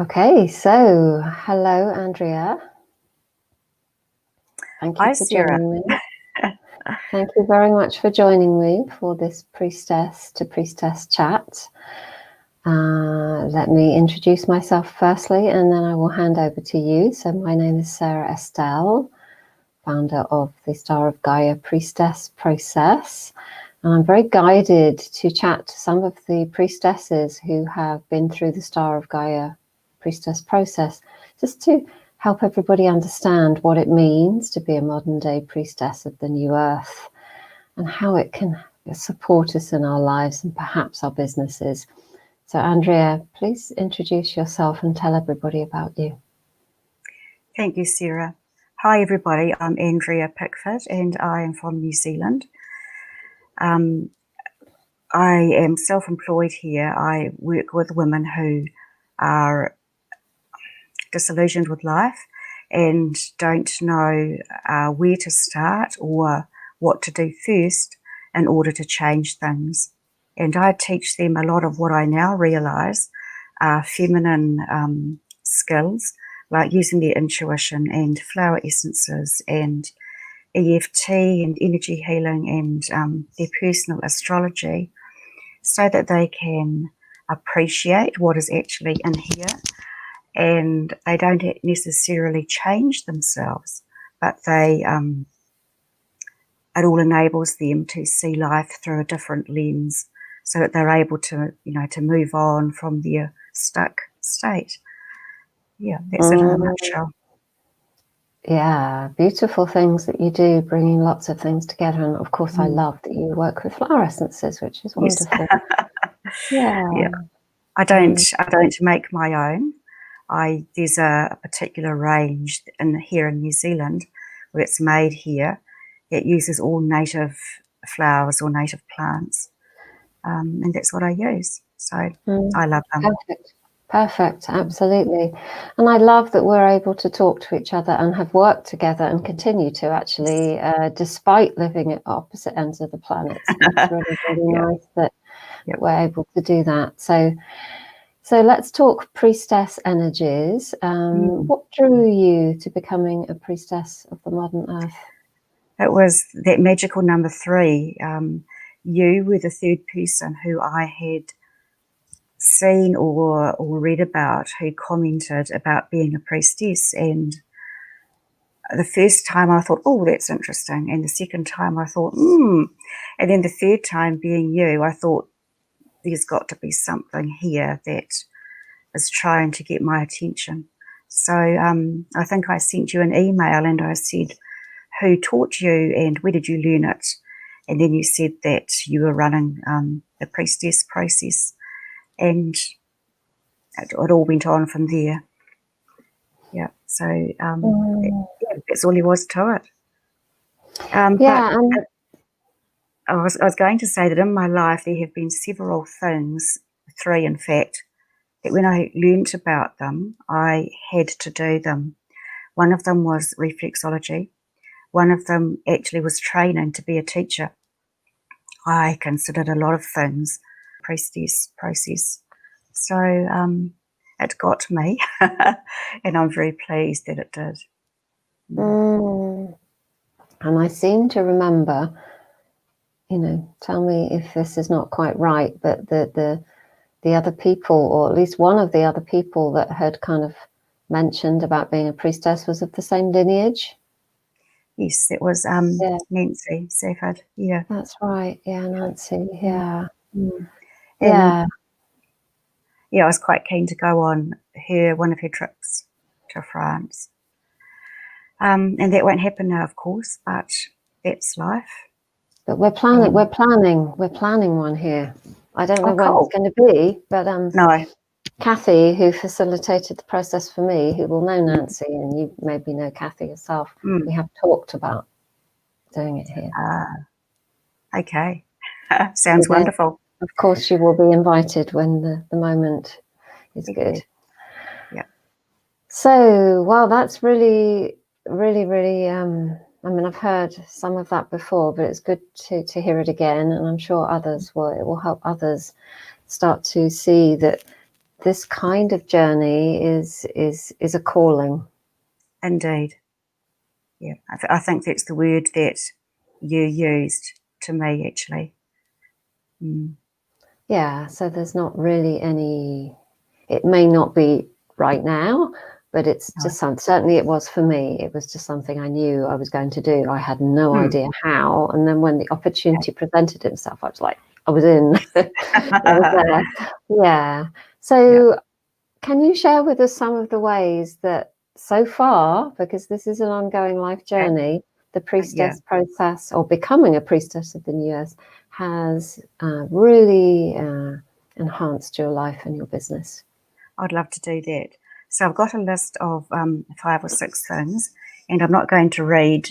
Okay, so hello, Andrea. Thank you Hi, for Sarah. joining me. Thank you very much for joining me for this Priestess to Priestess chat. Let me introduce myself firstly, and then I will hand over to you. So my name is Sarah Estelle, founder of the Star of Gaia Priestess process. And I'm very guided to chat to some of the priestesses who have been through the Star of Gaia Priestess process, just to help everybody understand what it means to be a modern day priestess of the new earth and how it can support us in our lives and perhaps our businesses. So Andrea, please introduce yourself and tell everybody about you. Thank you, Sarah. Hi, everybody. I'm Andrea Pickford, and I am from New Zealand. I am self-employed here. I work with women who are disillusioned with life and don't know where to start or what to do first in order to change things. And I teach them a lot of what I now realise are feminine skills, like using their intuition and flower essences and EFT and energy healing and their personal astrology, so that they can appreciate what is actually in here, and they don't necessarily change themselves, but it all enables them to see life through a different lens, so that they're able to, to move on from their stuck state. Yeah, that's it in a nutshell. Yeah, beautiful things that you do, bringing lots of things together. And of course, I love that you work with flower essences, which is wonderful. Yes. Yeah. I don't make my own. There's a particular range here in New Zealand where it's made here. It uses all native flowers or native plants, and that's what I use. So I love them. Perfect, absolutely. And I love that we're able to talk to each other and have worked together and continue to actually, despite living at opposite ends of the planet. So it's really, really nice that we're able to do that. So let's talk priestess energies. What drew you to becoming a priestess of the modern earth? It was that magical number 3. You were the third person who I had seen or read about who commented about being a priestess, and the first time I thought, oh, that's interesting, and the second time I thought, and then the third time being you, I thought there's got to be something here that is trying to get my attention. So I think I sent you an email and I said, who taught you and where did you learn it? And then you said that you were running the priestess process, and it all went on from there. Yeah, so that's all there was to it. But I was going to say that in my life there have been several things, 3 in fact, that when I learnt about them, I had to do them. One of them was reflexology. One of them actually was training to be a teacher. I considered a lot of things priestess process. So it got me, and I'm very pleased that it did. And I seem to remember, tell me if this is not quite right, but the other people, or at least one of the other people that had kind of mentioned about being a priestess was of the same lineage. Yes, it was Nancy Safford. Yeah, that's right. Yeah, Nancy. Yeah. Yeah, I was quite keen to go on one of her trips to France. And that won't happen now, of course, but that's life. But we're planning one here. I don't know when it's going to be, but no. Kathy, who facilitated the process for me, who will know Nancy, and you maybe know Kathy yourself, we have talked about doing it here. Okay. Sounds wonderful. Of course, you will be invited when the moment is good. Yeah. So, well, that's really, really, really, I mean, I've heard some of that before, but it's good to hear it again. And I'm sure it will help others start to see that this kind of journey is a calling. Indeed. Yeah, I think that's the word that you used to me, actually. Yeah, so there's not really any, it may not be right now, but it's just certainly it was for me. It was just something I knew I was going to do. I had no idea how. And then when the opportunity presented itself, I was like, I was in. I was there. Yeah. So can you share with us some of the ways that so far, because this is an ongoing life journey, the priestess process or becoming a priestess of the new earth has really enhanced your life and your business? I'd love to do that. So I've got a list of 5 or 6 things, and I'm not going to read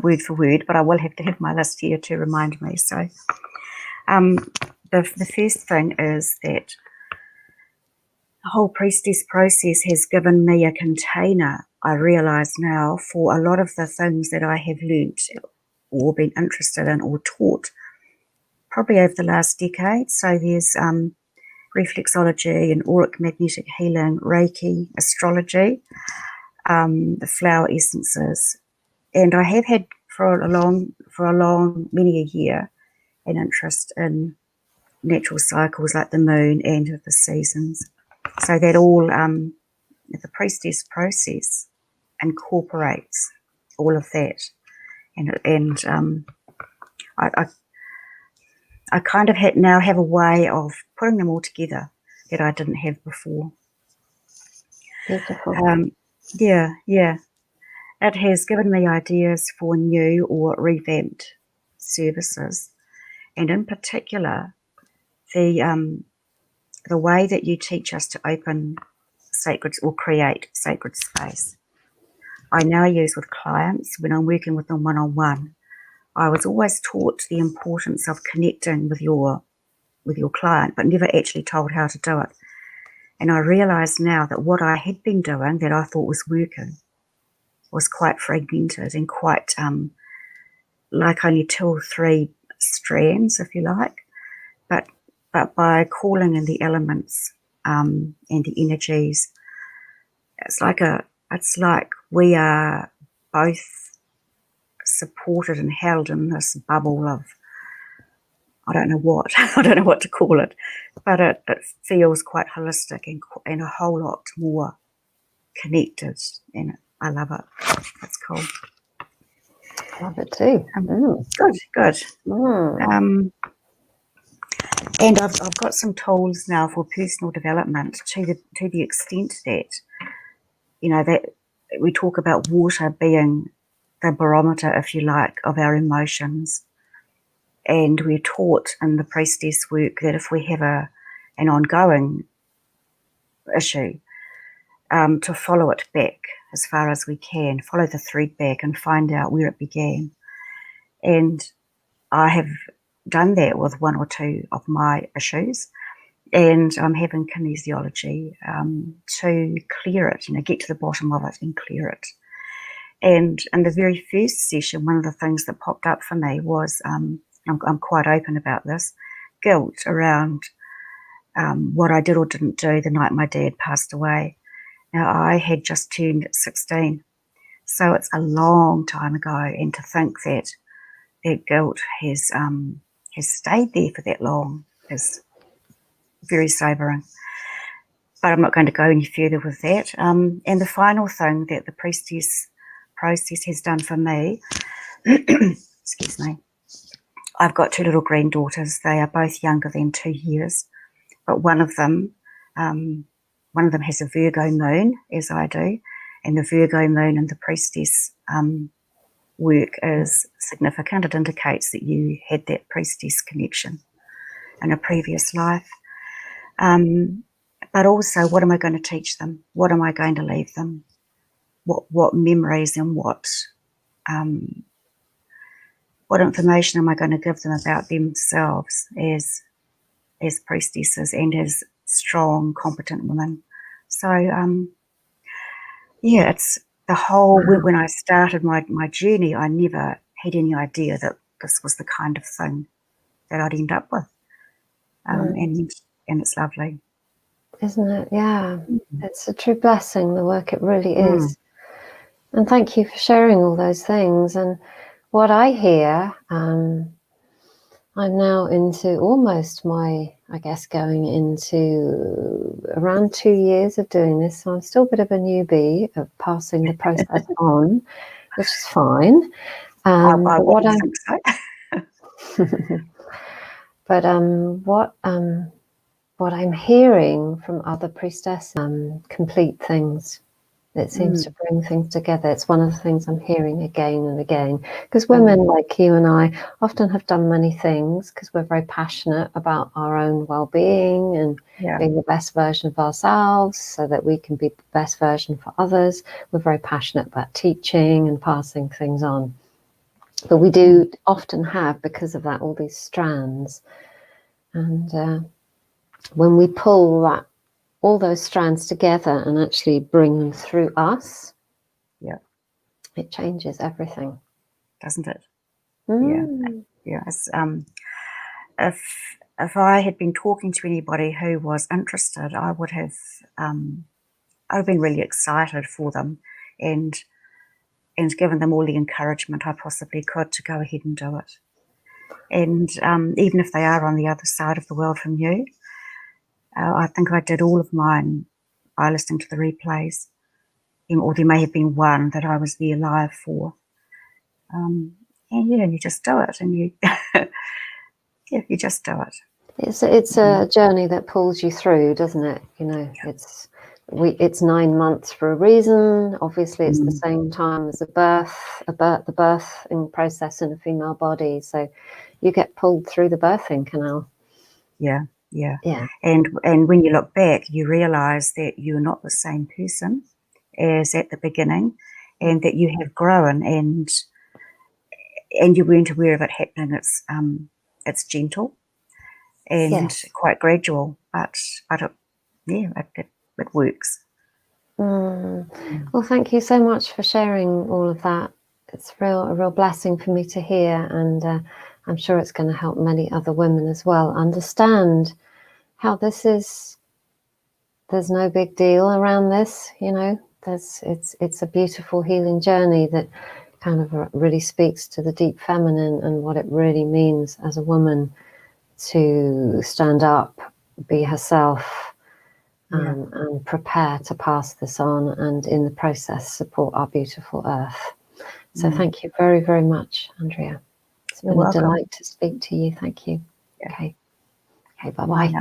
word for word, but I will have to have my list here to remind me. So the first thing is that the whole priestess process has given me a container, I realise now, for a lot of the things that I have learnt or been interested in or taught probably over the last decade. So there's reflexology and auric magnetic healing, Reiki, astrology, the flower essences. And I have had for a long, many a year, an interest in natural cycles like the moon and of the seasons. So that all, the priestess process incorporates all of that. And I kind of now have a way of putting them all together that I didn't have before. Beautiful. Yeah. It has given me ideas for new or revamped services, and in particular, the way that you teach us to open sacred or create sacred space. I now use with clients when I'm working with them one-on-one. I was always taught the importance of connecting with your client, but never actually told how to do it. And I realise now that what I had been doing that I thought was working was quite fragmented and quite like only 2 or 3 strands, if you like. But by calling in the elements and the energies, it's like we are both supported and held in this bubble of, I don't know what to call it, but it feels quite holistic and a whole lot more connected, and I love it. It's cool. I love it too. Good. And I've got some tools now for personal development to the extent that, that we talk about water being the barometer, if you like, of our emotions. And we're taught in the priestess work that if we have an ongoing issue, to follow it back as far as we can, follow the thread back and find out where it began. And I have done that with 1 or 2 of my issues, and I'm having kinesiology to clear it, get to the bottom of it and clear it. And in the very first session, one of the things that popped up for me was, I'm quite open about this, guilt around what I did or didn't do the night my dad passed away. Now, I had just turned 16, so it's a long time ago, and to think that guilt has stayed there for that long is very sobering. But I'm not going to go any further with that. And the final thing that the priestess process has done for me, excuse me, I've got 2 little granddaughters. They are both younger than 2 years, but one of them has a Virgo moon, as I do, and the Virgo moon in the priestess work is significant. It indicates that you had that priestess connection in a previous life. But also, what am I going to teach them? What am I going to leave them? What memories and what information am I going to give them about themselves as priestesses and as strong, competent women? So, it's the whole, when I started my journey, I never had any idea that this was the kind of thing that I'd end up with. And it's lovely. isn't it? Yeah, it's a true blessing, the work it really Mm. is. And thank you for sharing all those things. And what I hear, I'm now into almost I guess, going into around 2 years of doing this. So I'm still a bit of a newbie of passing the process on, which is fine. I But wouldn't think so. but what I'm hearing from other priestesses, complete things. It seems to bring things together. It's one of the things I'm hearing again and again. Because women like you and I often have done many things because we're very passionate about our own well-being and being the best version of ourselves so that we can be the best version for others. We're very passionate about teaching and passing things on. But we do often have, because of that, all these strands. And when we pull all those strands together and actually bring them through us, it changes everything, doesn't it? Mm. Yeah. It's, if I had been talking to anybody who was interested, I would have I've been really excited for them and given them all the encouragement I possibly could to go ahead and do it. And even if they are on the other side of the world from you, I think I did all of mine by listening to the replays, or there may have been one that I was there live for. And you just do it, and you you just do it. It's a journey that pulls you through, doesn't it? You know, it's 9 months for a reason. Obviously, it's the same time as the birthing process in a female body. So you get pulled through the birthing canal. Yeah. And when you look back, you realise that you're not the same person as at the beginning, and that you have grown, and you weren't aware of it happening. It's gentle and quite gradual, but it works. Well, thank you so much for sharing all of that. It's a real blessing for me to hear, and I'm sure it's going to help many other women as well understand how this is. There's no big deal around this, you know. It's a beautiful healing journey that kind of really speaks to the deep feminine and what it really means as a woman to stand up, be herself, and prepare to pass this on, and in the process support our beautiful earth. So thank you very, very much, Andrea. It's been a delight to speak to you. Thank you. Okay, bye-bye.